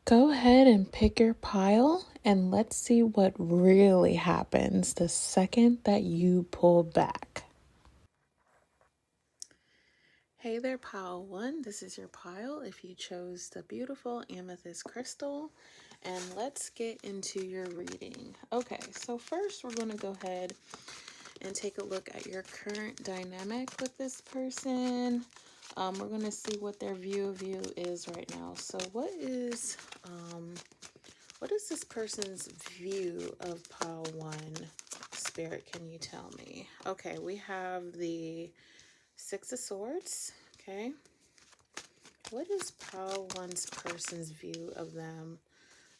Go ahead and pick your pile and let's see what really happens the second that you pull back. Hey there, pile one. This is your pile if you chose the beautiful amethyst crystal. And let's get into your reading. Okay, so first we're going to go ahead and take a look at your current dynamic with this person. We're going to see what their view of you is right now. So what is this person's view of pile one? Spirit, can you tell me? Okay, we have the Six of Swords. Okay. What is pile one's person's view of them?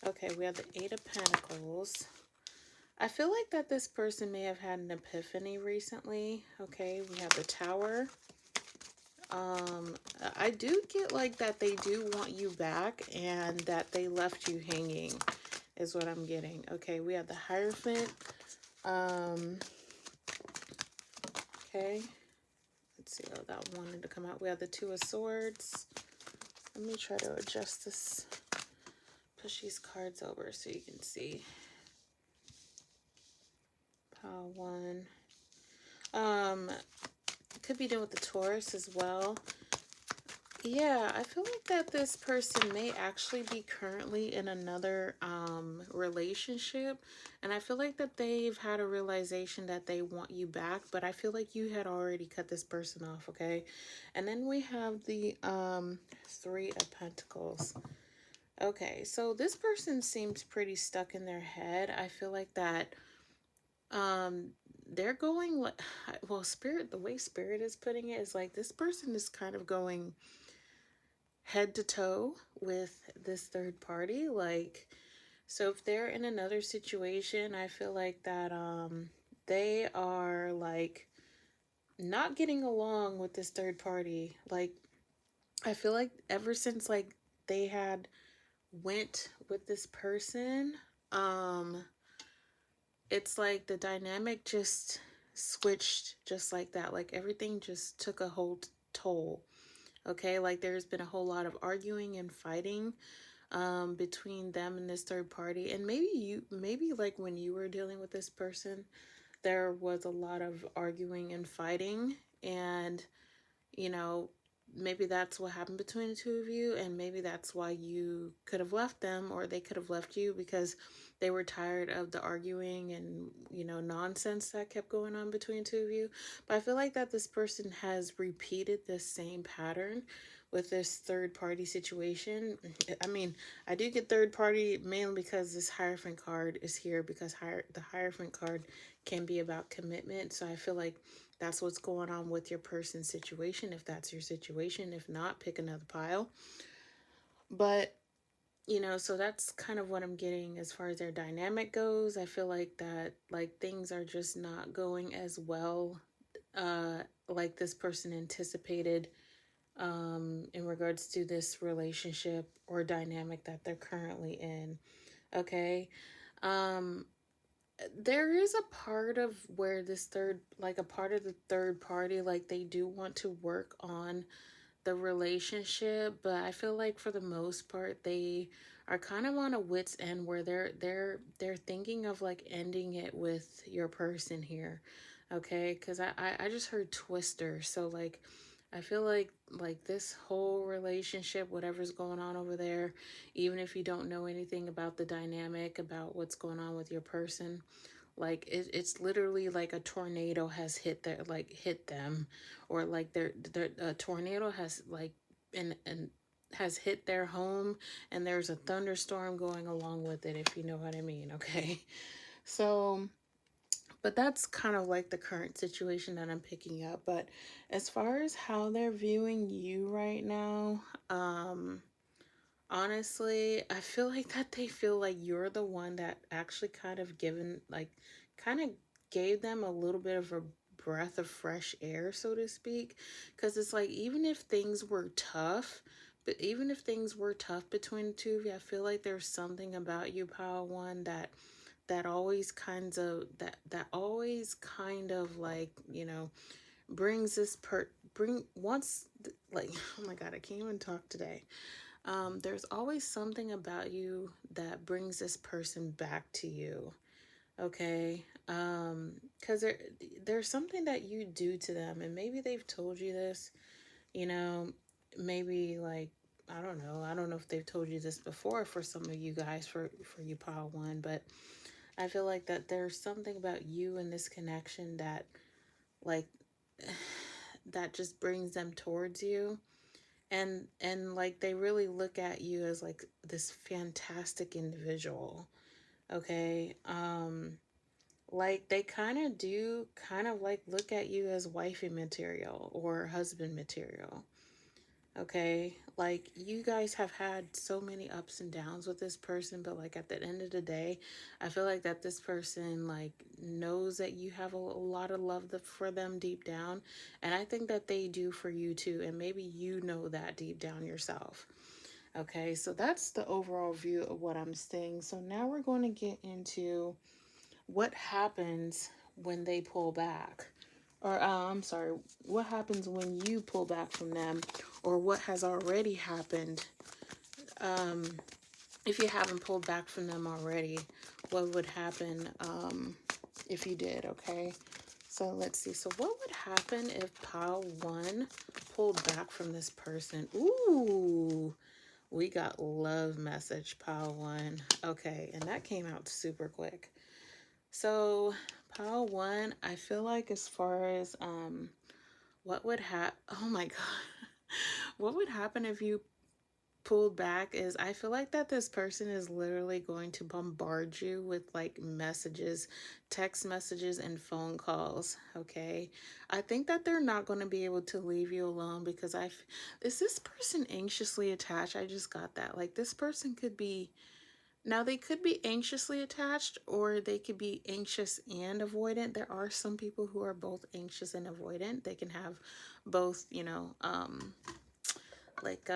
Okay, we have the Eight of Pentacles. I feel like that this person may have had an epiphany recently. Okay, we have the Tower. I do get like that they do want you back and that they left you hanging is what I'm getting. Okay, we have the Hierophant. Okay, let's see. Oh, that wanted to come out. We have the Two of Swords. Let me try to adjust this. Push these cards over so you can see. Pile one. Could be done with the Taurus as well. Yeah, I feel like that this person may actually be currently in another relationship, and I feel like that they've had a realization that they want you back, but I feel like you had already cut this person off, okay? And then we have the Three of Pentacles. Okay, so this person seems pretty stuck in their head. I feel like that they're going like, well, Spirit, the way Spirit is putting it is like this person is kind of going head to toe with this third party. Like, so if they're in another situation, I feel like that they are like not getting along with this third party. Like, I feel like ever since like they had went with this person, it's like the dynamic just switched just like that. Like everything just took a whole toll. Okay, like there's been a whole lot of arguing and fighting between them and this third party. And maybe like when you were dealing with this person, there was a lot of arguing and fighting. And, you know, maybe that's what happened between the two of you, and maybe that's why you could have left them or they could have left you because they were tired of the arguing and, you know, nonsense that kept going on between the two of you. But I feel like that this person has repeated this same pattern with this third party situation. I mean, I do get third party mainly because this Hierophant card is here, because the Hierophant card can be about commitment. So I feel like that's what's going on with your person's situation, if that's your situation. If not, pick another pile. But, you know, so that's kind of what I'm getting as far as their dynamic goes. I feel like that, like, things are just not going as well like this person anticipated in regards to this relationship or dynamic that they're currently in. Okay. There is a part of where this a part of the third party, like they do want to work on the relationship, but I feel like for the most part they are kind of on a wit's end where they're thinking of like ending it with your person here. Okay, because I just heard Twister, so like I feel like this whole relationship, whatever's going on over there, even if you don't know anything about the dynamic, about what's going on with your person, like it's literally like a tornado has hit them, or like their a tornado has like and has hit their home, and there's a thunderstorm going along with it, if you know what I mean. Okay. So, but that's kind of like the current situation that I'm picking up. But as far as how they're viewing you right now, honestly, I feel like that they feel like you're the one that actually kind of gave them a little bit of a breath of fresh air, so to speak. Because it's like, even if things were tough between the two of you, I feel like there's something about you, Power One, that always kind of like, you know, brings this bring once like, oh my god, I can't even talk today. There's always something about you that brings this person back to you. Okay. Because there's something that you do to them, and maybe they've told you this, you know, maybe like, I don't know if they've told you this before for some of you guys, for you pile one, but I feel like that there's something about you in this connection that, like, that just brings them towards you, and like they really look at you as like this fantastic individual. Okay. Like they kind of do kind of like look at you as wifey material or husband material. Okay, like you guys have had so many ups and downs with this person, but like at the end of the day, I feel like that this person like knows that you have a lot of love for them deep down, and I think that they do for you too, and maybe you know that deep down yourself. Okay, so that's the overall view of what I'm seeing. So now we're going to get into what happens when they pull back. Or, I'm sorry, what happens when you pull back from them, or what has already happened. Um, if you haven't pulled back from them already, what would happen if you did, okay? So let's see. So what would happen if pile one pulled back from this person? Ooh, we got love message, pile one. Okay, and that came out super quick. So pile one, I feel like as far as what would happen, oh my god, what would happen if you pulled back is I feel like that this person is literally going to bombard you with like messages, text messages, and phone calls. Okay, I think that they're not going to be able to leave you alone because is this person anxiously attached? I just got that. Like this person could be, now, they could be anxiously attached or they could be anxious and avoidant. There are some people who are both anxious and avoidant. They can have both, like,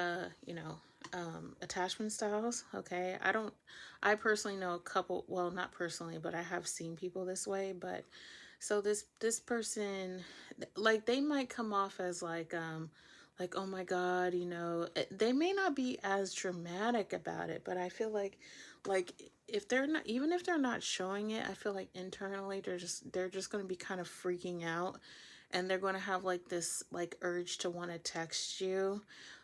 attachment styles. Okay. I personally know a couple, well, not personally, but I have seen people this way. But so this person, like, they might come off as like, oh my god, they may not be as dramatic about it, but I feel like if they're not, even if they're not showing it, I feel like internally they're just going to be kind of freaking out, and they're going to have like this like urge to want to text you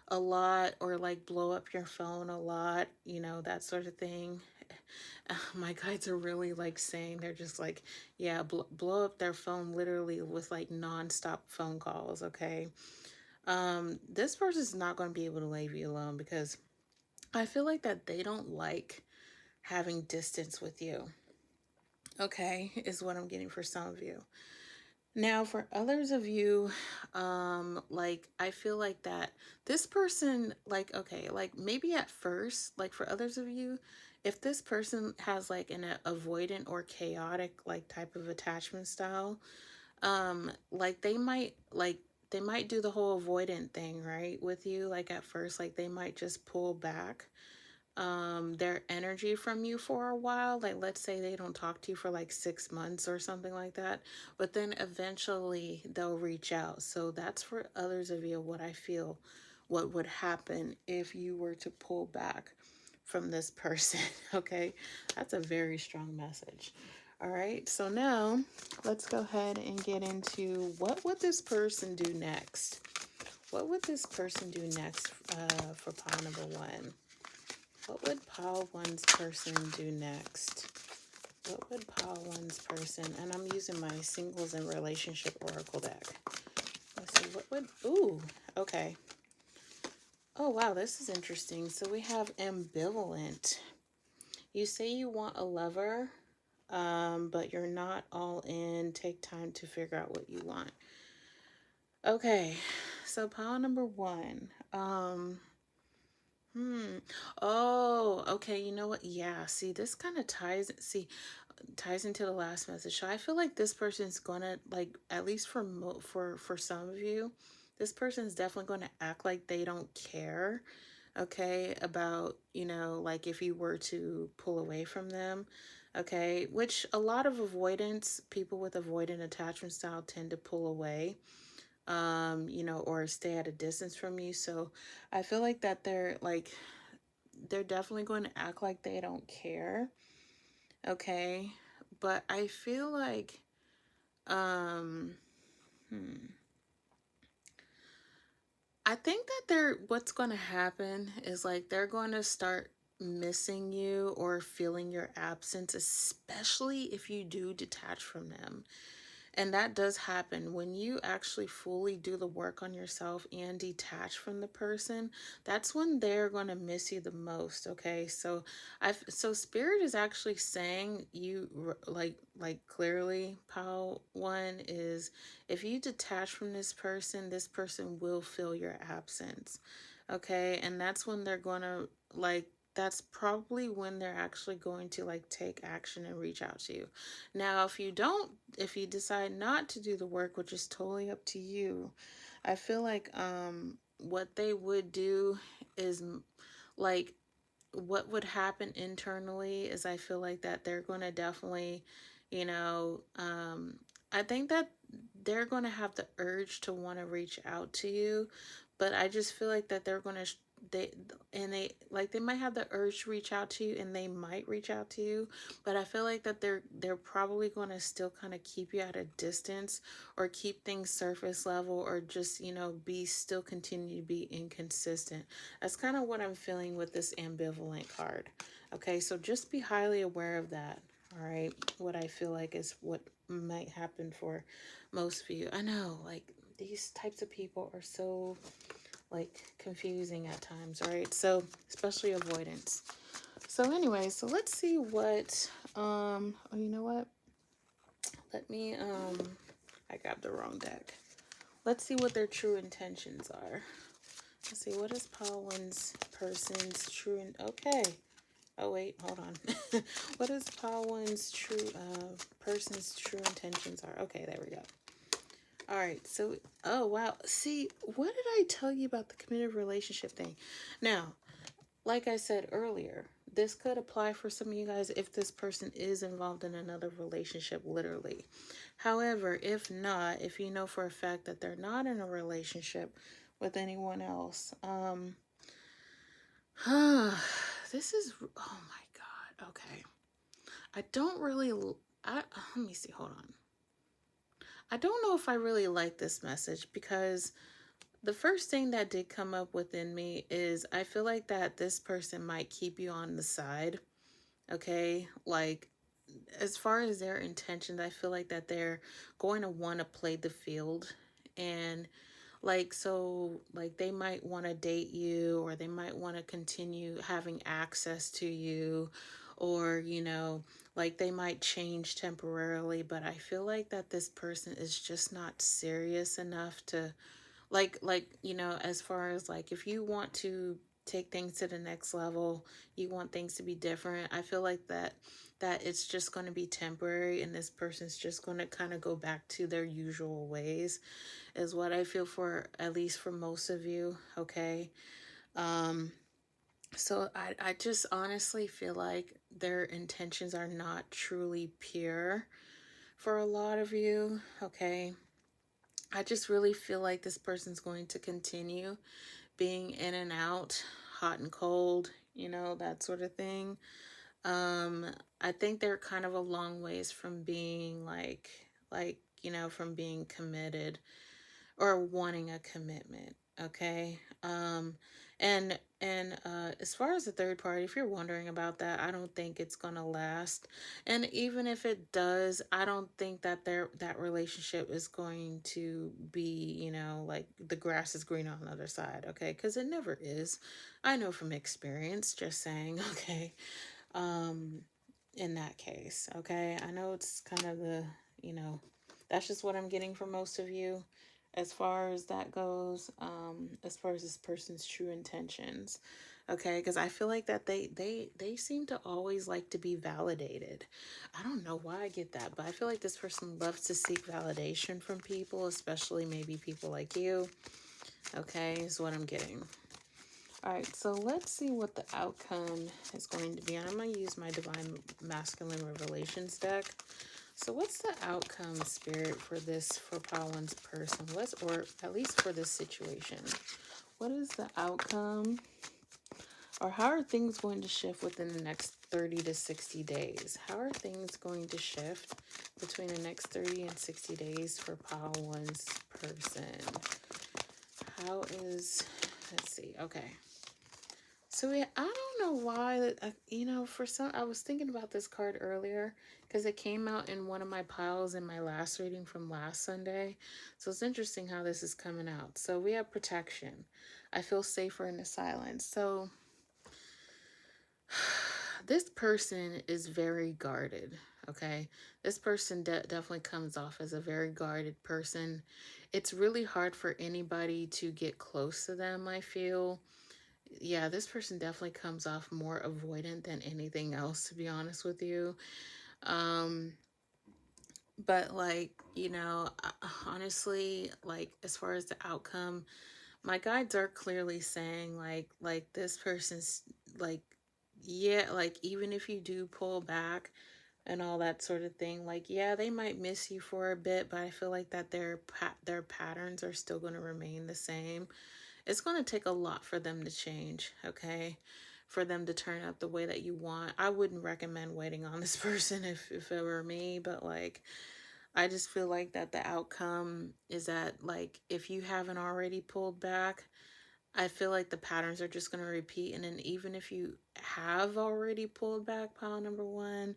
a lot or like blow up your phone a lot, that sort of thing. My guides are really like saying they're just like, yeah, blow up their phone literally with like nonstop phone calls. Okay. This person's not going to be able to leave you alone because I feel like that they don't like having distance with you. Okay, is what I'm getting for some of you. Now, for others of you, like I feel like that this person, like, okay, like maybe at first, like for others of you, if this person has like an avoidant or chaotic like type of attachment style, like they might do the whole avoidant thing, right, with you. Like at first, like they might just pull back their energy from you for a while. Like let's say they don't talk to you for like 6 months or something like that, but then eventually they'll reach out. So that's for others of you what I feel what would happen if you were to pull back from this person. Okay, that's a very strong message. All right, so now let's go ahead and get into what would this person do next. What would this person do next for pile number one? What would pile one's person do next? What would pile one's person, and I'm using my singles and relationship oracle deck. Let's see, what would, ooh, okay. Oh, wow, this is interesting. So we have ambivalent. You say you want a lover, but you're not all in. Take time to figure out what you want. Okay, so pile number one. Oh, okay. You know what? Yeah. See, this kind of ties into the last message. So I feel like this person's gonna like, at least for some of you, this person's definitely going to act like they don't care. Okay, about like if you were to pull away from them. Okay, which a lot of avoidance people with avoidant attachment style tend to pull away. you know, or stay at a distance from you. So I feel like that they're definitely going to act like they don't care. Okay. But I feel like, um, hmm, I think that what's going to happen is like they're going to start missing you or feeling your absence, especially if you do detach from them. And that does happen when you actually fully do the work on yourself and detach from the person. That's when they're going to miss you the most, okay? So spirit is actually saying like clearly, pile 1 is if you detach from this person will feel your absence. Okay? And that's when they're going to like that's probably when they're actually going to like take action and reach out to you. Now, if you decide not to do the work, which is totally up to you, I feel like what they would do is like what would happen internally is I feel like that they're going to definitely, you know, I think that they're going to have the urge to want to reach out to you, but I just feel like that they're going to they they might have the urge to reach out to you and they might reach out to you, but I feel like that they're probably going to still kind of keep you at a distance or keep things surface level or just, you know, be still continue to be inconsistent. That's kind of what I'm feeling with this ambivalent card. Okay, so just be highly aware of that. All right, what I feel like is what might happen for most of you. I know, like, these types of people are so, like, confusing at times, right? So, especially avoidance. So, anyway, so let's see what, oh, you know what? Let me, I grabbed the wrong deck. Let's see what their true intentions are. Let's see, what is Paul's person's true, okay. Oh, wait, hold on. What is Paul's true, person's true intentions are? Okay, there we go. All right, so, oh, wow. See, what did I tell you about the committed relationship thing? Now, like I said earlier, this could apply for some of you guys if this person is involved in another relationship, literally. However, if not, if you know for a fact that they're not in a relationship with anyone else, this is, oh my God, okay. I don't really, let me see, hold on. I don't know if I really like this message because the first thing that did come up within me is I feel like that this person might keep you on the side. Okay, like as far as their intentions, I feel like that they're going to want to play the field and like they might want to date you or they might want to continue having access to you or like they might change temporarily, but I feel like that this person is just not serious enough to as far as like if you want to take things to the next level, you want things to be different, I feel like that it's just going to be temporary and this person's just going to kind of go back to their usual ways is what I feel for, at least for most of you. Okay. So I just honestly feel like their intentions are not truly pure for a lot of you. Okay. I just really feel like this person's going to continue being in and out, hot and cold, that sort of thing. Um, I think they're kind of a long ways from being from being committed or wanting a commitment. Okay. And as far as the third party, if you're wondering about that, I don't think it's gonna last. And even if it does, I don't think that that relationship is going to be, like the grass is green on the other side, okay? Because it never is. I know from experience, just saying, okay. Um, in that case, okay. I know it's kind of that's just what I'm getting from most of you as far as that goes, as far as this person's true intentions. Okay, because I feel like that they seem to always like to be validated. I don't know why I get that, but I feel like this person loves to seek validation from people, especially maybe people like you. Okay, is what I'm getting. All right, so let's see what the outcome is going to be. And I'm going to use my Divine Masculine Revelations deck. So what's the outcome, Spirit, for this, for pile one's person? Or at least for this situation. What is the outcome? Or how are things going to shift within the next 30 to 60 days? How are things going to shift between the next 30 and 60 days for pile one's person? How is, let's see, okay. So I don't know why, for some, I was thinking about this card earlier because it came out in one of my piles in my last reading from last Sunday. So it's interesting how this is coming out. So we have protection. I feel safer in the silence. So this person is very guarded, okay? This person definitely comes off as a very guarded person. It's really hard for anybody to get close to them, I feel. Yeah, this person definitely comes off more avoidant than anything else, to be honest with you. But like, honestly, like as far as the outcome, my guides are clearly saying like this person's like, yeah, like even if you do pull back and all that sort of thing, like yeah, they might miss you for a bit, but I feel like that their patterns are still going to remain the same. It's going to take a lot for them to change, okay? For them to turn out the way that you want. I wouldn't recommend waiting on this person if it were me, but like I just feel like that the outcome is that like if you haven't already pulled back, I feel like the patterns are just going to repeat. And then even if you have already pulled back, pile number one,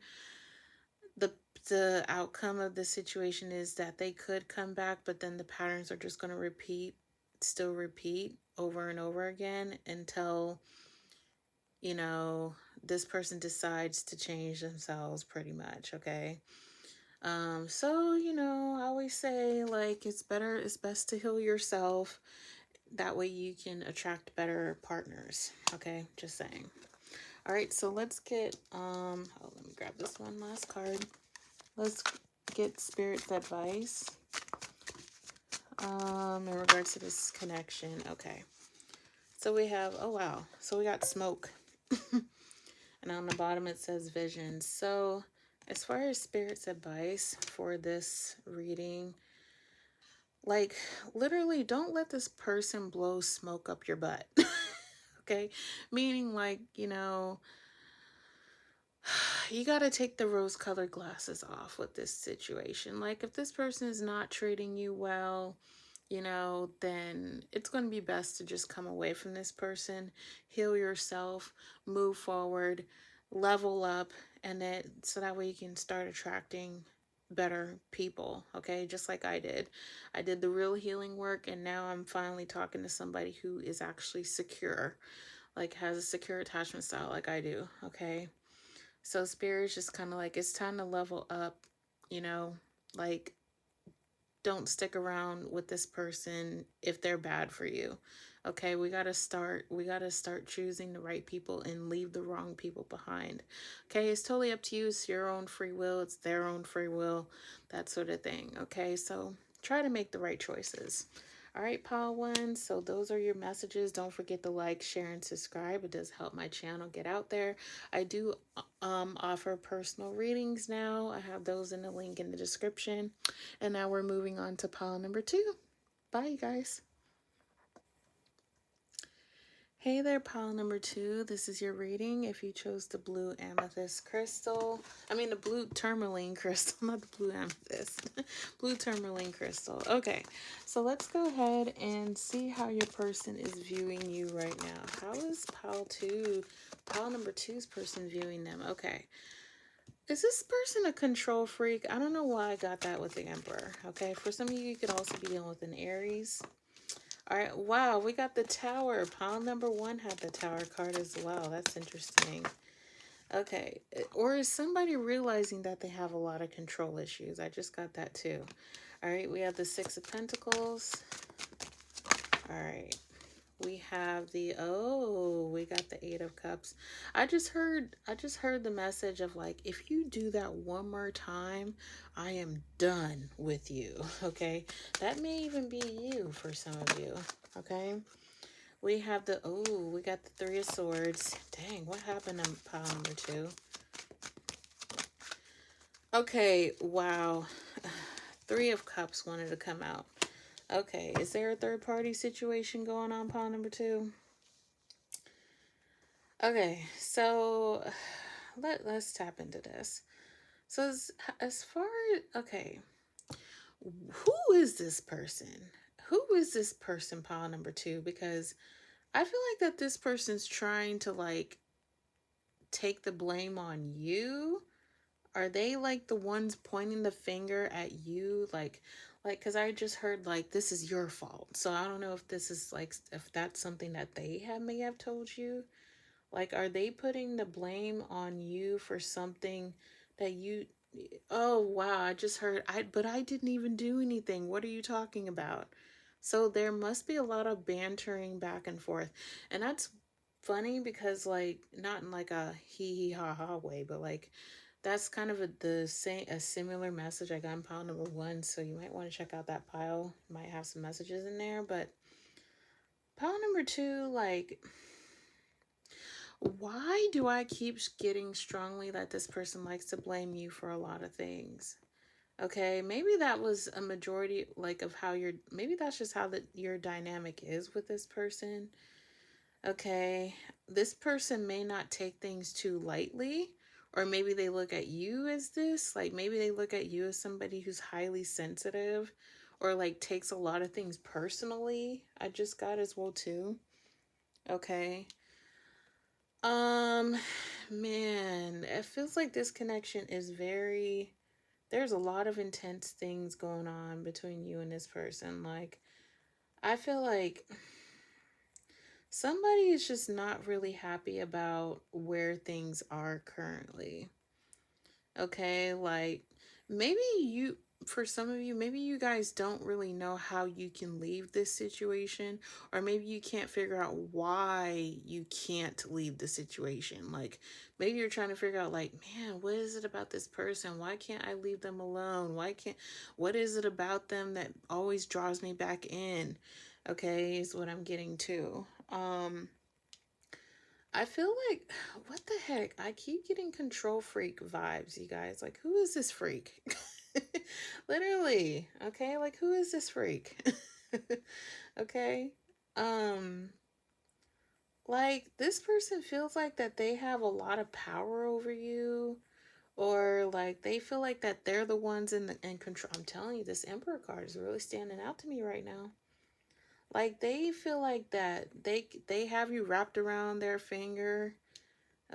the the outcome of the situation is that they could come back, but then the patterns are just going to still repeat over and over again until, you know, this person decides to change themselves pretty much, okay? So, I always say like it's best to heal yourself. That way you can attract better partners, okay? Just saying. All right, so let's get let me grab this one last card. Let's get Spirit's advice in regards to this connection. Okay. So we have, oh wow. So we got smoke. And on the bottom it says vision. So as far as Spirit's advice for this reading, like literally don't let this person blow smoke up your butt. Okay? Meaning like, you got to take the rose-colored glasses off with this situation. Like if this person is not treating you well, then it's going to be best to just come away from this person, heal yourself, move forward, level up, and then so that way you can start attracting better people, okay? Just like I did. I did the real healing work, and now I'm finally talking to somebody who is actually secure, like has a secure attachment style like I do, okay? So Spirit is just kind of like, it's time to level up, you know, like don't stick around with this person if they're bad for you. Okay, we got to start choosing the right people and leave the wrong people behind. Okay, it's totally up to you. It's your own free will, it's their own free will, that sort of thing. Okay, so try to make the right choices. All right, pile one. So those are your messages. Don't forget to like, share, and subscribe. It does help my channel get out there. I do offer personal readings now. I have those in the link in the description. And now we're moving on to pile number two. Bye, you guys. Hey there, pile number two. This is your reading. If you chose the blue amethyst crystal, the blue tourmaline crystal, not the blue amethyst, blue tourmaline crystal. Okay, so let's go ahead and see how your person is viewing you right now. How is pile number two's person viewing them? Okay. Is this person a control freak? I don't know why I got that with the Emperor. Okay, for some of you, you could also be dealing with an Aries. All right, wow, we got the Tower. Pile number one had the Tower card as well. That's interesting. Okay, or is somebody realizing that they have a lot of control issues? I just got that too. All right, we have the Six of Pentacles. All right. We have we got the Eight of Cups. I just heard the message of like, if you do that one more time, I am done with you. Okay. That may even be you for some of you. Okay. We have we got the Three of Swords. Dang, what happened to pile number two? Okay, wow. Three of Cups wanted to come out. Okay, is there a third party situation going on, pile number two? Okay, so let's tap into this. So as far as, okay, who is this person? Who is this person, pile number two? Because I feel like that this person's trying to like take the blame on you. Are they like the ones pointing the finger at you? Like, cause I just heard like this is your fault. So I don't know if this is like if that's something that they have may have told you. Like, are they putting the blame on you for something that you? Oh wow, I just heard but I didn't even do anything. What are you talking about? So there must be a lot of bantering back and forth, and that's funny because like not in like a hee hee ha ha way, but like that's kind of the same a similar message I got in pile number one. So you might want to check out that pile. Might have some messages in there, but pile number two, like why do I keep getting strongly that this person likes to blame you for a lot of things? Okay, maybe that was a majority like of how maybe that's just how your dynamic is with this person. Okay, this person may not take things too lightly, or maybe they look at you as this, like maybe they look at you as somebody who's highly sensitive or like takes a lot of things personally. I just got as well too. Okay. Um, man, it feels like this connection is very, there's a lot of intense things going on between you and this person. Like, I feel like somebody is just not really happy about where things are currently. Okay, like maybe you, for some of you, maybe you guys don't really know how you can leave this situation, or maybe you can't figure out why you can't leave the situation. Like maybe you're trying to figure out, like, man, what is it about this person? Why can't I leave them alone? What is it about them that always draws me back in? Okay, is what I'm getting to. I feel like, what the heck? I keep getting control freak vibes, you guys. Like, who is this freak? Literally. Okay, like, who is this freak? Okay. Um, like, this person feels like that they have a lot of power over you, or like they feel like that they're the ones in control. I'm telling you, this Emperor card is really standing out to me right now. Like they feel like that they have you wrapped around their finger.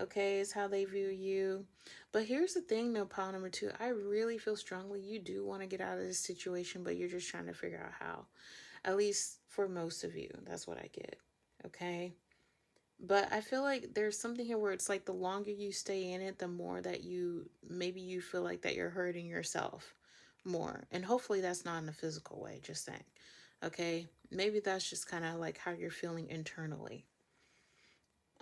Okay, is how they view you. But here's the thing though, pile number two. I really feel strongly you do want to get out of this situation, but you're just trying to figure out how. At least for most of you. That's what I get. Okay. But I feel like there's something here where it's like the longer you stay in it, the more that maybe you feel like that you're hurting yourself more. And hopefully that's not in a physical way, just saying. Okay. Maybe that's just kind of like how you're feeling internally.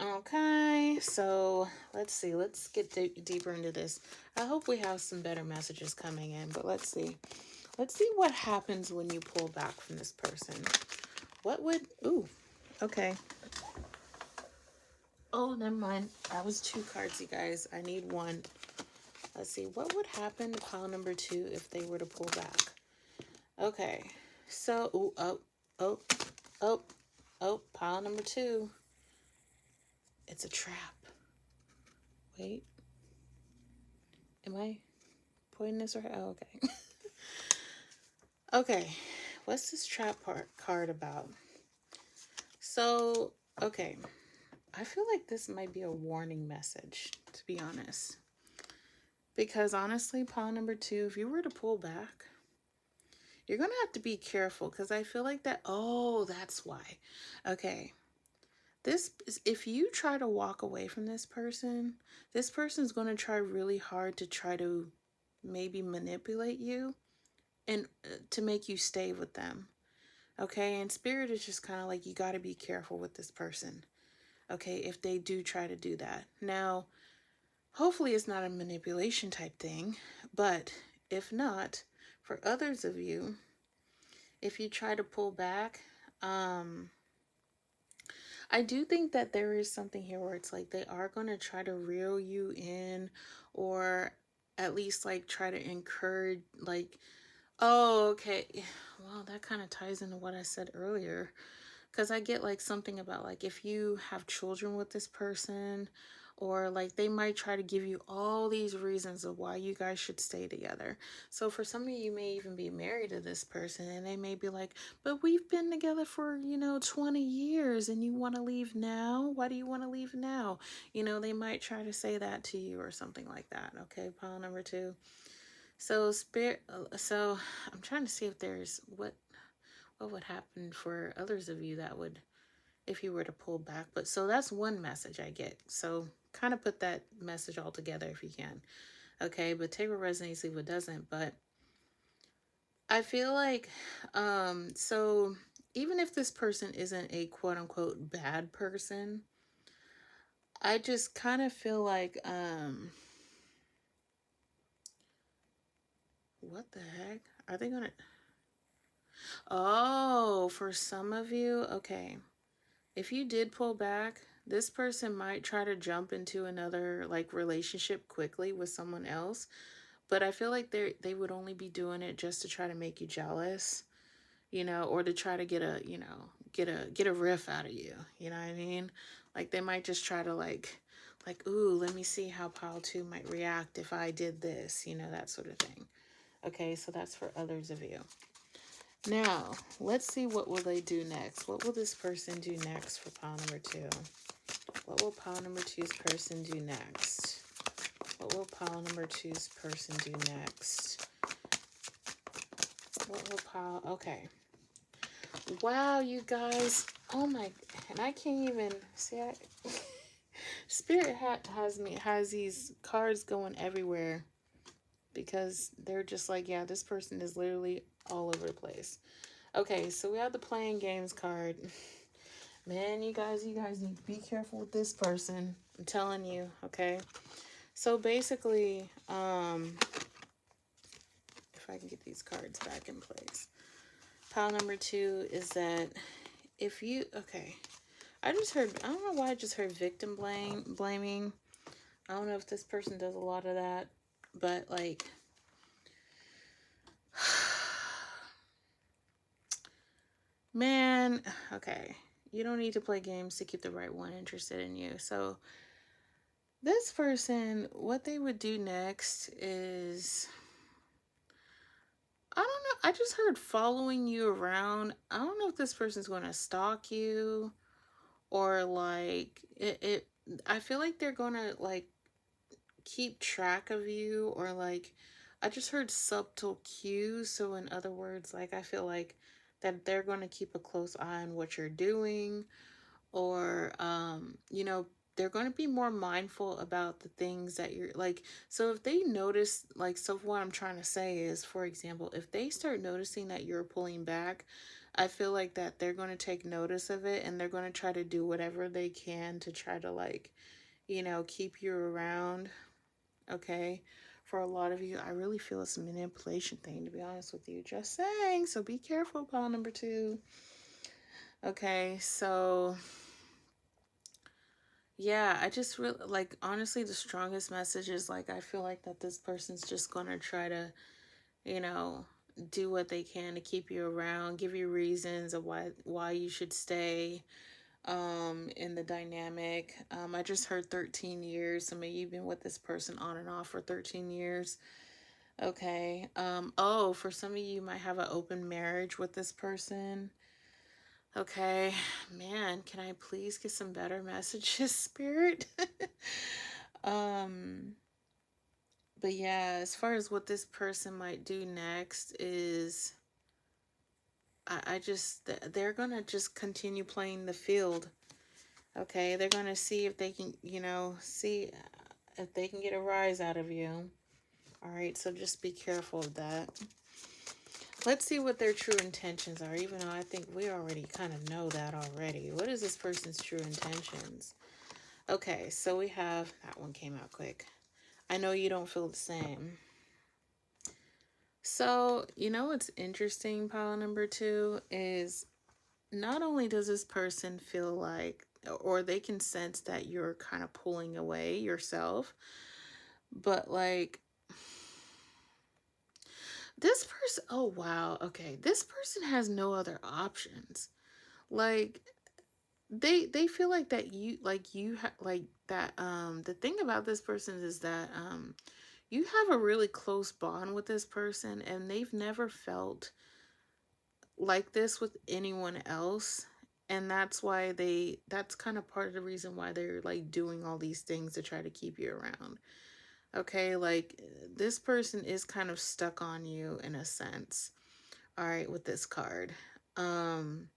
Okay, so let's see. Let's get deeper into this. I hope we have some better messages coming in, but let's see. Let's see what happens when you pull back from this person. What would... Ooh, okay. Oh, never mind. That was two cards, you guys. I need one. Let's see. What would happen to pile number two if they were to pull back? Okay. So, ooh, oh, oh, oh, pile number two. It's a trap. Wait. Am I pointing this right? Oh, okay. Okay, what's this trap card about? So, okay, I feel like this might be a warning message, to be honest. Because honestly, pile number two, if you were to pull back, you're going to have to be careful because I feel like that. Oh, that's why. Okay, if you try to walk away from this person's going to try really hard to try to maybe manipulate you and to make you stay with them. Okay, and spirit is just kind of like you got to be careful with this person. Okay, if they do try to do that. Now, hopefully it's not a manipulation type thing, but if not, for others of you, if you try to pull back, I do think that there is something here where it's like they are going to try to reel you in, or at least like try to encourage, like, oh, okay. Well, that kind of ties into what I said earlier. Because I get like something about like if you have children with this person, or like they might try to give you all these reasons of why you guys should stay together. So for some of you, you may even be married to this person and they may be like, but we've been together for, 20 years and you want to leave now? Why do you want to leave now? They might try to say that to you or something like that. Okay, pile number two. So so I'm trying to see if there's what would happen for others of you that would, if you were to pull back. But so that's one message I get. So kind of put that message all together if you can. Okay, but take what resonates, leave what doesn't. But I feel like, so even if this person isn't a quote unquote bad person, I just kind of feel like, what the heck? Are they gonna, oh, for some of you, okay. If you did pull back, this person might try to jump into another like relationship quickly with someone else, but I feel like they would only be doing it just to try to make you jealous, or to try to get a, get a riff out of you. You know what I mean? Like they might just try to like, ooh, let me see how pile 2 might react if I did this, that sort of thing. Okay, so that's for others of you. Now, let's see what will they do next. What will this person do next for pile number 2? What will pile number 2's person do next? What will pile number 2's person do next? What will pile... Okay. Wow, you guys. Oh my... And I can't even... See, Spirit has these cards going everywhere. Because they're just like, yeah, this person is literally all over the place. Okay, so we have the playing games card. Man, you guys need to be careful with this person. I'm telling you, okay? So basically, if I can get these cards back in place. Pile number 2 is that if you, okay. I don't know why I just heard victim blaming. I don't know if this person does a lot of that, but like, man, okay. You don't need to play games to keep the right one interested in you. So this person, what they would do next is, I don't know. I just heard following you around. I don't know if this person's going to stalk you or like it. I feel like they're going to like keep track of you, or like, I just heard subtle cues. So in other words, like I feel like that they're going to keep a close eye on what you're doing, or they're going to be more mindful about the things that you're like. So if they notice, like, so what I'm trying to say is, for example, if they start noticing that you're pulling back, I feel like that they're going to take notice of it, and they're going to try to do whatever they can to try to like, keep you around. Okay, for a lot of you, I really feel it's a manipulation thing, to be honest with you. Just saying, so be careful, pile number 2. Okay, so yeah, I just really like, honestly, the strongest message is like, I feel like that this person's just gonna try to, you know, do what they can to keep you around, give you reasons of why you should stay in the dynamic. I just heard 13 years. So maybe you've been with this person on and off for 13 years. Okay. Oh, for some of you, you might have an open marriage with this person. Okay, man, can I please get some better messages, Spirit? um, but yeah, as far as what this person might do next is, I just, they're gonna just continue playing the field. Okay, they're gonna see if they can, see if they can get a rise out of you. All right, so just be careful of that. Let's see what their true intentions are, even though I think we already kind of know that already. What is this person's true intentions? Okay, so we have, that one came out quick. I know you don't feel the same. So, what's interesting, pile number 2, is not only does this person feel like, or they can sense that you're kind of pulling away yourself, but like, this person, oh wow, okay, this person has no other options. Like, they feel like that you, like, like that, the thing about this person is that you have a really close bond with this person, and they've never felt like this with anyone else. And that's why that's kind of part of the reason why they're like doing all these things to try to keep you around. Okay, like, this person is kind of stuck on you in a sense. All right, with this card. Um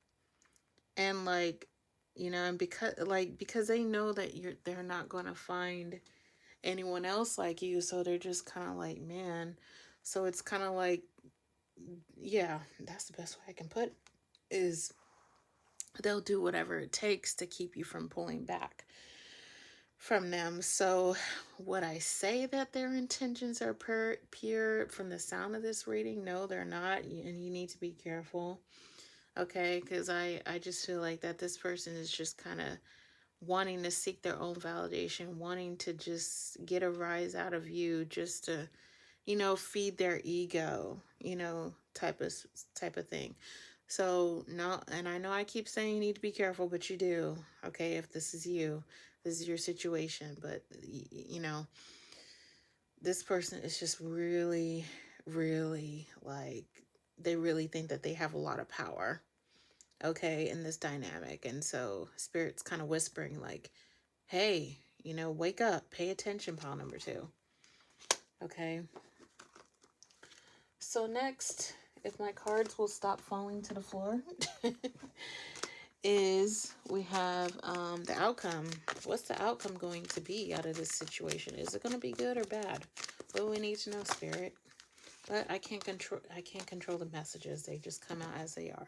and like, and because they know that they're not going to find anyone else like you, so they're just kind of like, man. So it's kind of like, yeah, that's the best way I can put, is they'll do whatever it takes to keep you from pulling back from them. So would I say that their intentions are pure from the sound of this reading? No, they're not, and you need to be careful. Okay, because I just feel like that this person is just kind of wanting to seek their own validation, wanting to just get a rise out of you, just to, feed their ego, type of thing. So no, and I know I keep saying you need to be careful, but you do. Okay, if this is you, this is your situation, but this person is just really, really, like, they really think that they have a lot of power, okay, in this dynamic. And so spirit's kind of whispering like, hey, wake up, pay attention, pile number two. Okay. So next, if my cards will stop falling to the floor, is we have the outcome. What's the outcome going to be out of this situation? Is it going to be good or bad? What do we need to know, spirit? But I can't control the messages. They just come out as they are.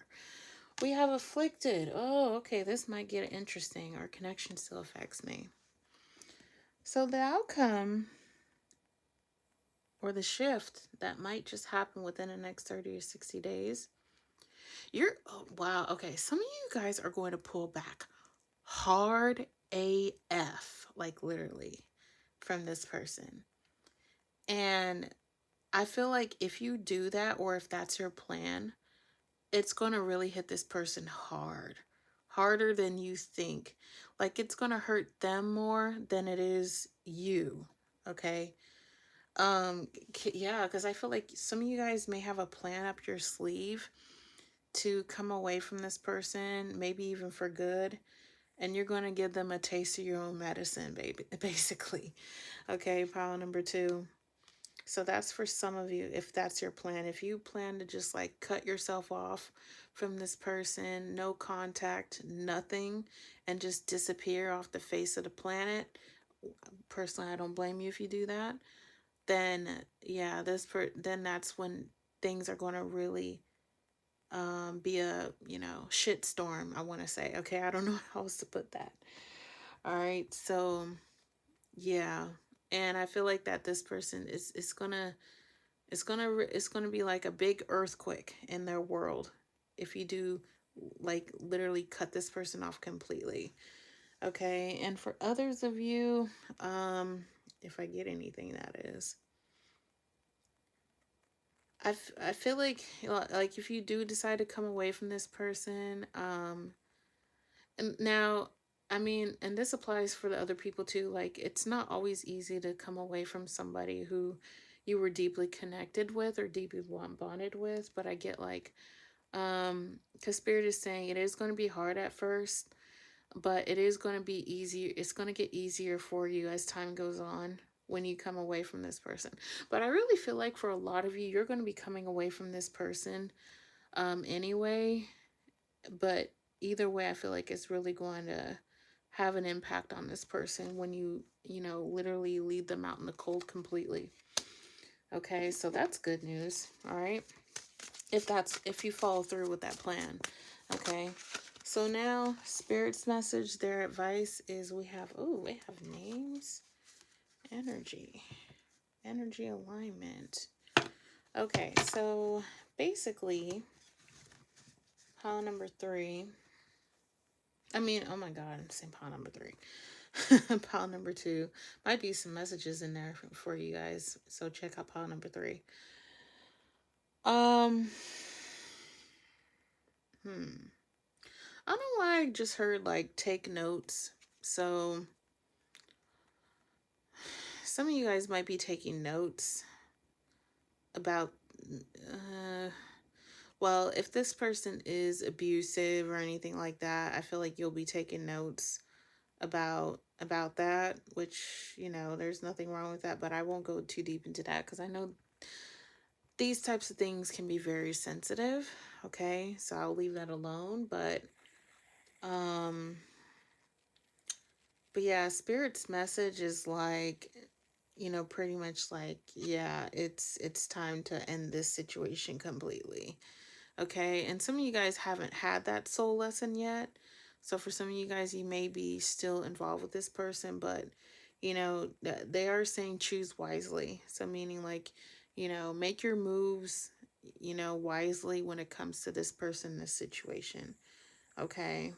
We have afflicted. Oh, okay, this might get interesting. Our connection still affects me. So the outcome, or the shift that might just happen within the next 30 or 60 days. Oh, wow, okay, some of you guys are going to pull back hard AF, like literally, from this person. And I feel like if you do that, or if that's your plan, it's going to really hit this person hard, harder than you think. Like, it's going to hurt them more than it is you. Okay. Yeah, because I feel like some of you guys may have a plan up your sleeve to come away from this person, maybe even for good. And you're going to give them a taste of your own medicine, baby, basically. Okay, pile number two. So that's for some of you, if that's your plan. If you plan to just like cut yourself off from this person, no contact, nothing, and just disappear off the face of the planet, personally, I don't blame you if you do that. Then yeah, then that's when things are going to really be a shit storm, I want to say. Okay, I don't know how else to put that. All right, so yeah, and I feel like that this person is gonna it's gonna be like a big earthquake in their world if you do, like, literally cut this person off completely. Okay, and for others of you, if I get anything, that is, I feel like if you do decide to come away from this person, and now, I mean, and this applies for the other people too, like, it's not always easy to come away from somebody who you were deeply connected with or deeply bonded with, but I get like, because Spirit is saying it is going to be hard at first, but it is going to be easier. It's going to get easier for you as time goes on when you come away from this person. But I really feel like for a lot of you, you're going to be coming away from this person anyway. But either way, I feel like it's really going to have an impact on this person when you literally leave them out in the cold completely. Okay, so that's good news. All right. If you follow through with that plan. Okay. So now Spirit's message, their advice is we have names, energy alignment. Okay, so basically pile number three. I mean, oh my God, I'm saying pile number three. Pile number two. Might be some messages in there for you guys. So check out pile number three. Um, hmm. I don't know why I just heard like take notes. So some of you guys might be taking notes about, uh, well, if this person is abusive or anything like that, I feel like you'll be taking notes about that, which, there's nothing wrong with that, but I won't go too deep into that because I know these types of things can be very sensitive. Okay, so I'll leave that alone. Um, but yeah, Spirit's message is like, pretty much like, yeah, it's time to end this situation completely. Okay, and some of you guys haven't had that soul lesson yet. So for some of you guys, you may be still involved with this person, but they are saying choose wisely. So meaning like, make your moves, wisely when it comes to this person, this situation. Okay.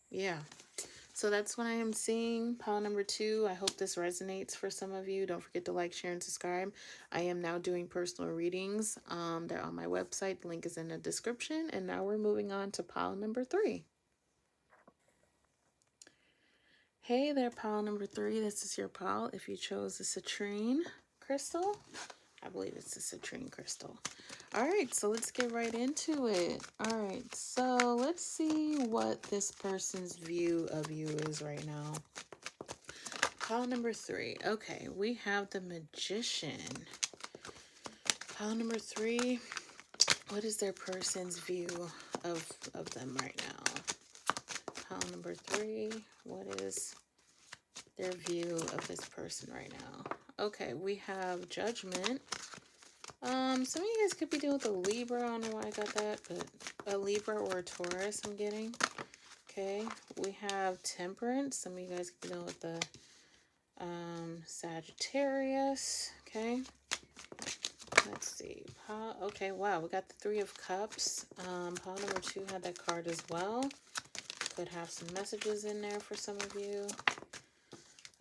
Yeah. So that's what I am seeing. Pile number 2. I hope this resonates for some of you. Don't forget to like, share, and subscribe. I am now doing personal readings. They're on my website. The link is in the description. And now we're moving on to pile number 3. Hey there, pile number 3. This is your pile. If you chose the citrine crystal, I believe it's the citrine crystal. All right, so let's get right into it. All right, so let's see what this person's view of you is right now. Pile number 3. Okay, we have the Magician. Pile number 3. What is their person's view of them right now? Pile number 3. What is their view of this person right now? Okay, we have Judgment. Some of you guys could be dealing with a Libra. I don't know why I got that, but a Libra or a Taurus I'm getting. Okay, we have Temperance. Some of you guys could be dealing with the Sagittarius. Okay, let's see. Okay, wow, we got the 3 of Cups. Pile number 2 had that card as well. Could have some messages in there for some of you.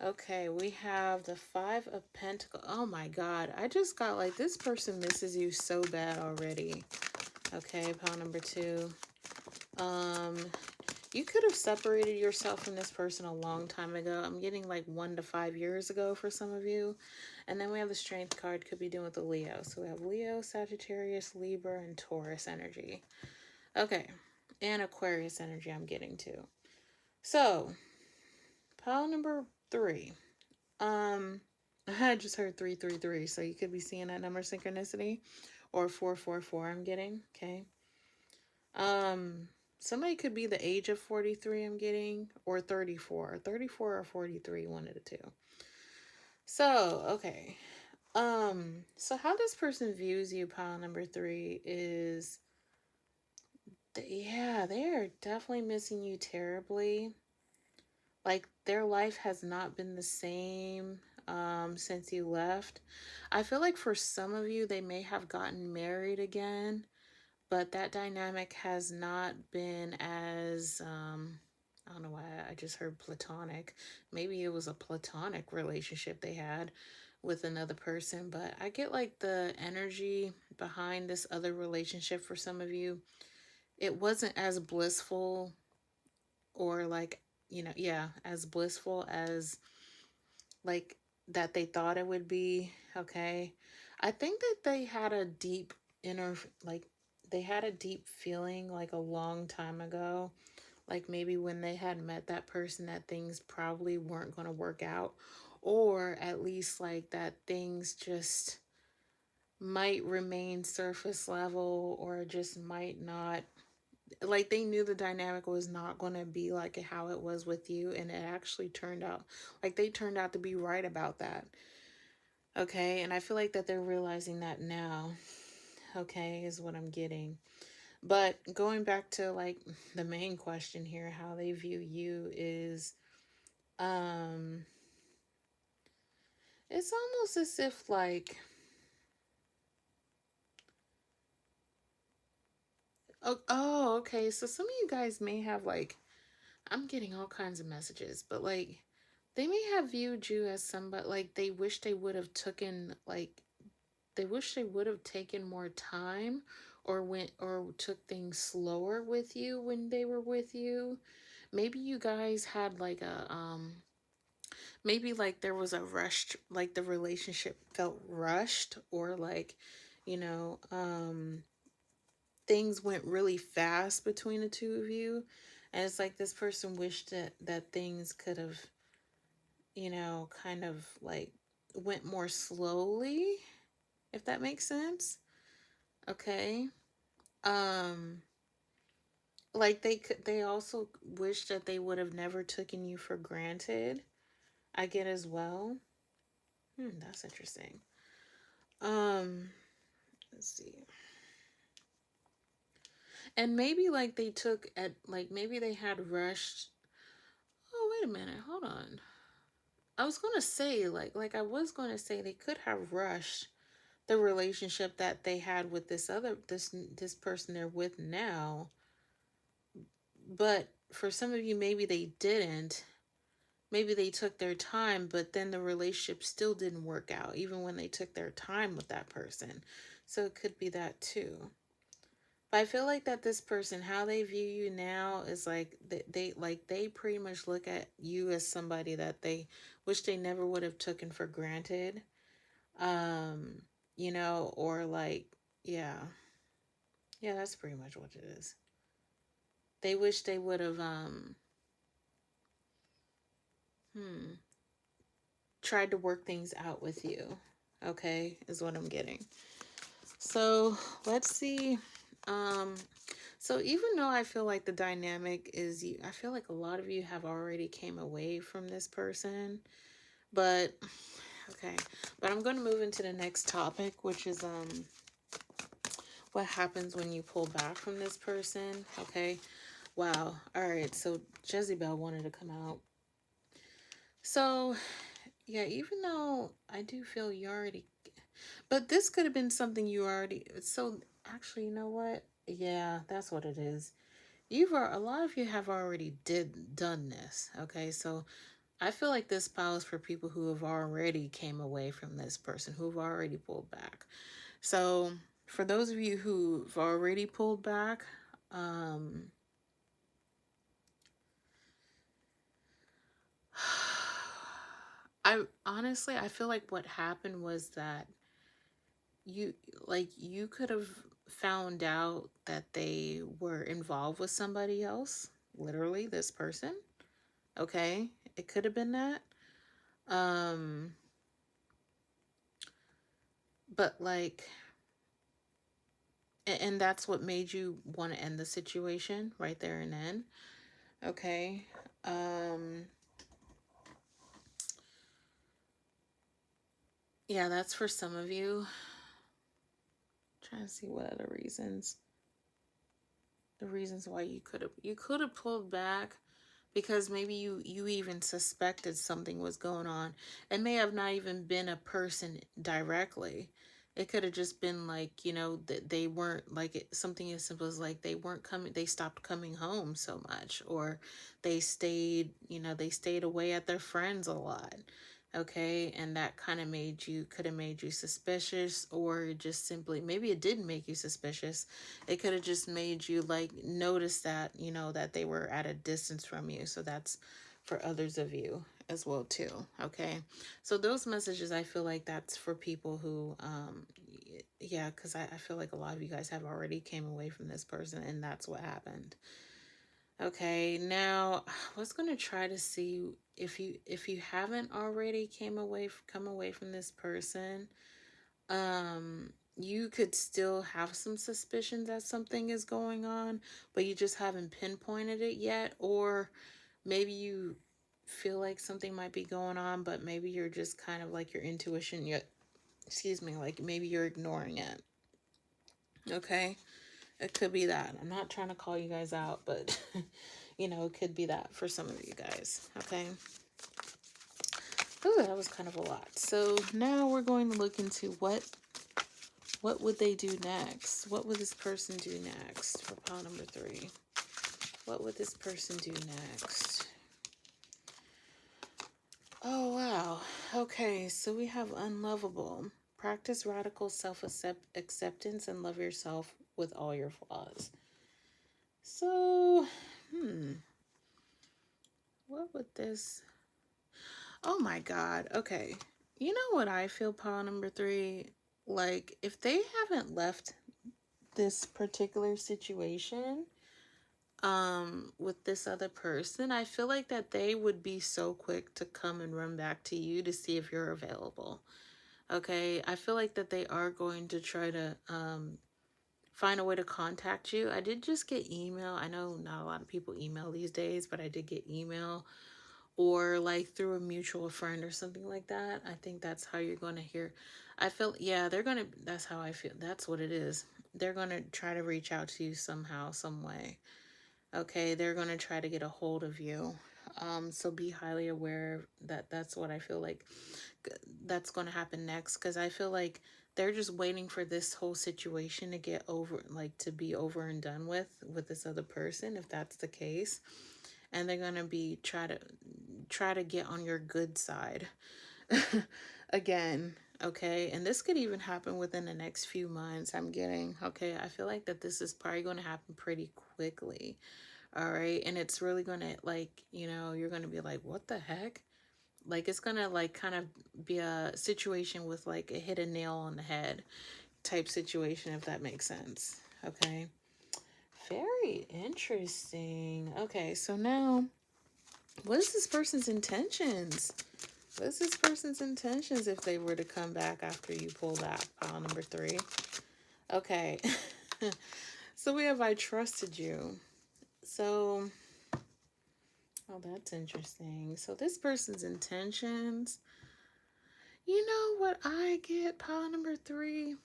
Okay, we have the 5 of Pentacles. Oh my God, I just got like this person misses you so bad already. Okay, pile number 2. You could have separated yourself from this person a long time ago. I'm getting like 1 to 5 years ago for some of you. And then we have the Strength card, could be dealing with the Leo. So we have Leo, Sagittarius, Libra, and Taurus energy. Okay, and Aquarius energy I'm getting too. So, pile number 3. I just heard 333, so you could be seeing that number synchronicity, or 444 I'm getting, okay? Somebody could be the age of 43 I'm getting, or 34. 34 or 43, one of the two. So, okay. So how this person views you, pile number 3, is, yeah, they are definitely missing you terribly. Like, their life has not been the same since you left. I feel like for some of you, they may have gotten married again, but that dynamic has not been as, I don't know why I just heard platonic. Maybe it was a platonic relationship they had with another person, but I get like the energy behind this other relationship for some of you. It wasn't as blissful, or like, yeah, as blissful as like that they thought it would be. Okay, I think that they had a deep inner, like, they had a deep feeling like a long time ago, like maybe when they had met that person, that things probably weren't going to work out, or at least like that things just might remain surface level, or just might not, like they knew the dynamic was not going to be like how it was with you, and it actually turned out like they turned out to be right about that. Okay, and I feel like that they're realizing that now. Okay, is what I'm getting. But going back to like the main question here, how they view you is, um it's almost as if like, oh, okay, so some of you guys may have like, I'm getting all kinds of messages, but like they may have viewed you as somebody like they wish they would have taken like they wish they would have taken more time, or went or took things slower with you when they were with you. Maybe you guys had like a maybe like there was a rushed, like the relationship felt rushed, or like, you know, things went really fast between the two of you. And it's like this person wished that things could have, you know, kind of like went more slowly, if that makes sense. Okay. Um like they also wish that they would have never taken you for granted. I get as well. That's interesting. Um let's see. And maybe like they took at like maybe they had rushed. Oh, wait a minute. Hold on. I was going to say like I was going to say they could have rushed the relationship that they had with this person they're with now. But for some of you, maybe they didn't. Maybe they took their time, but then the relationship still didn't work out, even when they took their time with that person. So it could be that too. But I feel like that this person, how they view you now is like they pretty much look at you as somebody that they wish they never would have taken for granted. Um, you know, or like, yeah. Yeah, that's pretty much what it is. They wish they would have hmm tried to work things out with you. Okay, is what I'm getting. So let's see. Um, so even though I feel like the dynamic is you, I feel like a lot of you have already came away from this person. But okay, but I'm going to move into the next topic, which is what happens when you pull back from this person. Okay, wow. All right, so Jezebel wanted to come out. So yeah, even though I do feel you already, but this could have been something you already. So actually, you know what? Yeah, that's what it is. A lot of you have already done this. Okay, so I feel like this pile is for people who have already came away from this person, who've already pulled back. So for those of you who've already pulled back, um, I honestly I feel like what happened was that you you could have found out that they were involved with somebody else, literally this person. Okay, it could have been that. Um, but like, and that's what made you want to end the situation right there and then. Okay. Um, yeah, that's for some of you. Trying to see what other reasons. The reasons why you could have pulled back because maybe you even suspected something was going on. It may have not even been a person directly. It could have just been like, you know, that they weren't like something as simple as like they stopped coming home so much, or they stayed, you know, they stayed away at their friends a lot. Okay, and that kind of could have made you suspicious, or just simply, maybe it didn't make you suspicious. It could have just made you like notice that, you know, that they were at a distance from you. So that's for others of you as well too. Okay, so those messages, I feel like that's for people who yeah, because I feel like a lot of you guys have already came away from this person, and that's what happened. Okay, now I was gonna try to see if you haven't already come away from this person. You could still have some suspicions that something is going on, but you just haven't pinpointed it yet. Or maybe you feel like something might be going on, but maybe you're just kind of like your intuition, excuse me, like maybe you're ignoring it. Okay, it could be that. I'm not trying to call you guys out, but you know, it could be that for some of you guys. Okay. Oh, that was kind of a lot. So now we're going to look into what would they do next? What would this person do next for pile number 3? What would this person do next? Oh, wow. Okay, so we have unlovable. Practice radical self-acceptance and love yourself with all your flaws. So, what would this... Oh my God. Okay. You know what I feel, pile number 3? Like, if they haven't left this particular situation with this other person, I feel like that they would be so quick to come and run back to you to see if you're available. Okay, I feel like that they are going to try to find a way to contact you. I did just get email. I know not a lot of people email these days, but I did get email, or like through a mutual friend or something like that. I think that's how you're going to hear. I feel, yeah, they're going to, that's how I feel. That's what it is. They're going to try to reach out to you somehow, some way. Okay, they're going to try to get a hold of you. So be highly aware that that's what I feel like that's going to happen next, because I feel like they're just waiting for this whole situation to get over, like to be over and done with this other person, if that's the case. And they're going to be try to get on your good side again. Okay, and this could even happen within the next few months, I'm getting. Okay, I feel like that this is probably going to happen pretty quickly. All right, and it's really going to, like, you're going to be like, what the heck? Like, it's going to like kind of be a situation with like a hit a nail on the head type situation, if that makes sense. Okay, very interesting. Okay, so now, what is this person's intentions? What is this person's intentions if they were to come back after you pull that pile number 3? Okay. So we have, I trusted you. So, oh, that's interesting. So this person's intentions, you know what I get, pile number 3?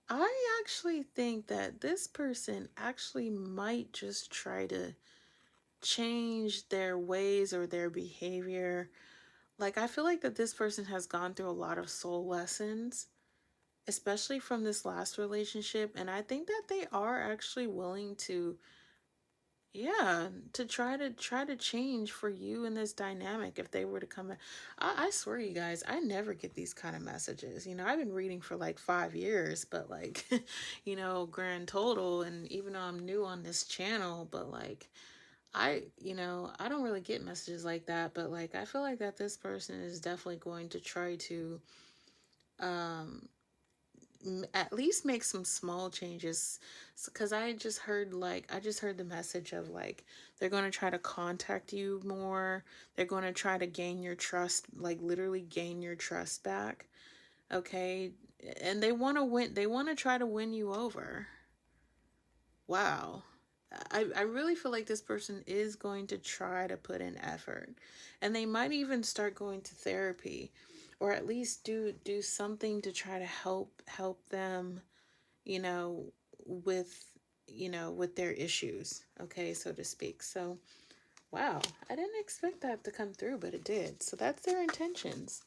I actually think that this person actually might just try to change their ways or their behavior. Like, I feel like that this person has gone through a lot of soul lessons, especially from this last relationship. And I think that they are actually willing to, yeah, to try to change for you in this dynamic if they were to come back. I swear, you guys, I never get these kind of messages. I've been reading for like 5 years, but like, grand total. And even though I'm new on this channel, but like, I don't really get messages like that, but like, I feel like that this person is definitely going to try to, um, at least make some small changes. Because I just heard the message of like, they're going to try to contact you more. They're going to try to gain your trust, like literally gain your trust back. Okay. And they want to win. They want to try to win you over. Wow. I really feel like this person is going to try to put in effort, and they might even start going to therapy, or at least do something to try to help them, you know, with with their issues, okay, so to speak. So, wow, I didn't expect that to come through, but it did. So that's their intentions.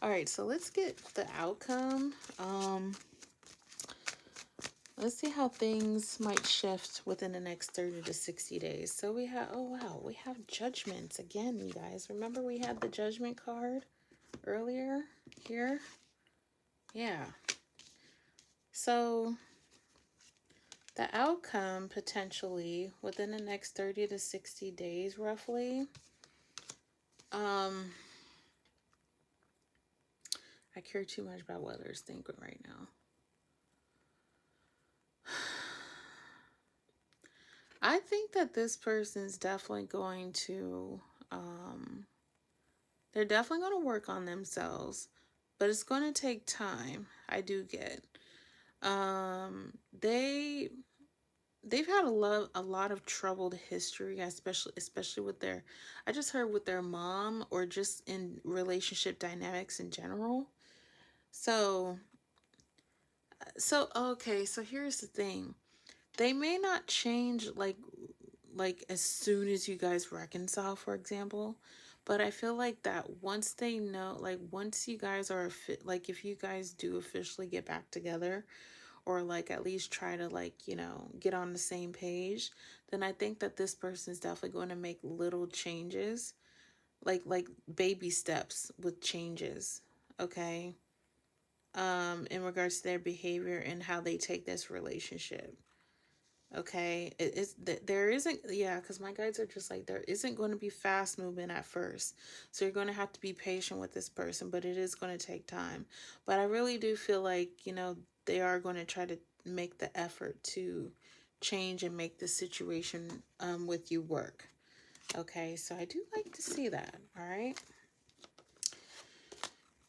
All right, so let's get the outcome. Let's see how things might shift within the next 30 to 60 days. So we have, oh wow, we have judgments again, you guys. Remember we had the judgment card earlier here? Yeah. So the outcome potentially within the next 30 to 60 days, roughly. I care too much about what others think right now. I think that this person's definitely going to, they're definitely going to work on themselves, but it's going to take time. I do get. They they've had a lot of troubled history, especially with their, I just heard with their mom, or just in relationship dynamics in general. So okay, so here's the thing. They may not change like as soon as you guys reconcile, for example, but I feel like that once they know, like once you guys are like if you guys do officially get back together, or like at least try to like get on the same page, then I think that this person is definitely going to make little changes, like baby steps with changes. Okay. in regards to their behavior and how they take this relationship. Okay, there isn't, yeah, because my guides are just like, there isn't going to be fast movement at first, so you're going to have to be patient with this person, but it is going to take time. But I really do feel like, you know, they are going to try to make the effort to change and make the situation with you work. Okay, so I do like to see that. All right.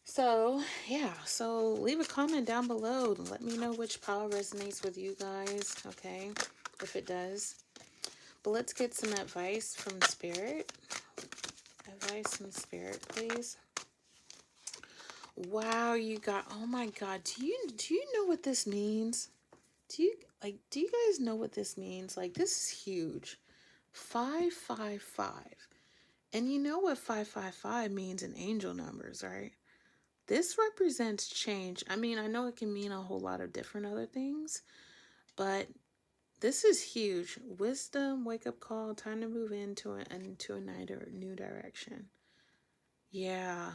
So, yeah, so leave a comment down below and let me know which pile resonates with you guys, okay, if it does. But let's get some advice from Spirit. Advice from Spirit, please. Wow, you got, oh my God, do you know what this means? Do you guys know what this means? Like, this is huge. 555. And you know what 555 means in angel numbers, right? This represents change. I mean, I know it can mean a whole lot of different other things, but this is huge. Wisdom, wake up call, time to move into a new direction. Yeah,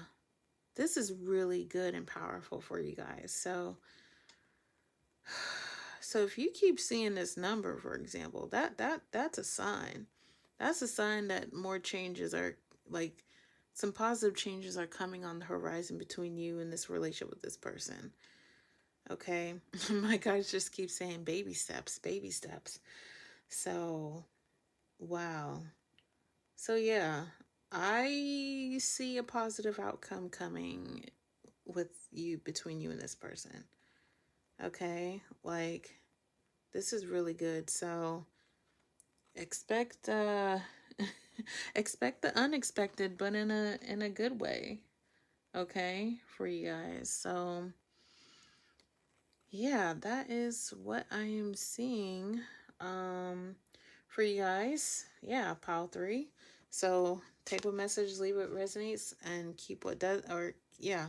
this is really good and powerful for you guys. So if you keep seeing this number, for example, that's a sign. That's a sign that more changes are, like, some positive changes are coming on the horizon between you and this relationship with this person. Okay. My guys just keep saying baby steps, baby steps. So, wow. So, yeah, I see a positive outcome coming with you, between you and this person. Okay. Like, this is really good. So, expect, expect the unexpected, but in a good way. Okay. For you guys. So, yeah, that is what I am seeing for you guys. Yeah, pile 3. So take what message, leave what resonates, and keep what does, or yeah,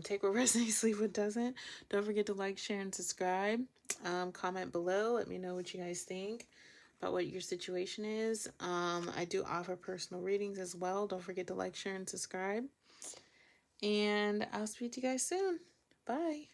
take what resonates, leave what doesn't. Don't forget to like, share, and subscribe. Comment below. Let me know what you guys think about what your situation is. I do offer personal readings as well. Don't forget to like, share, and subscribe. And I'll speak to you guys soon. Bye.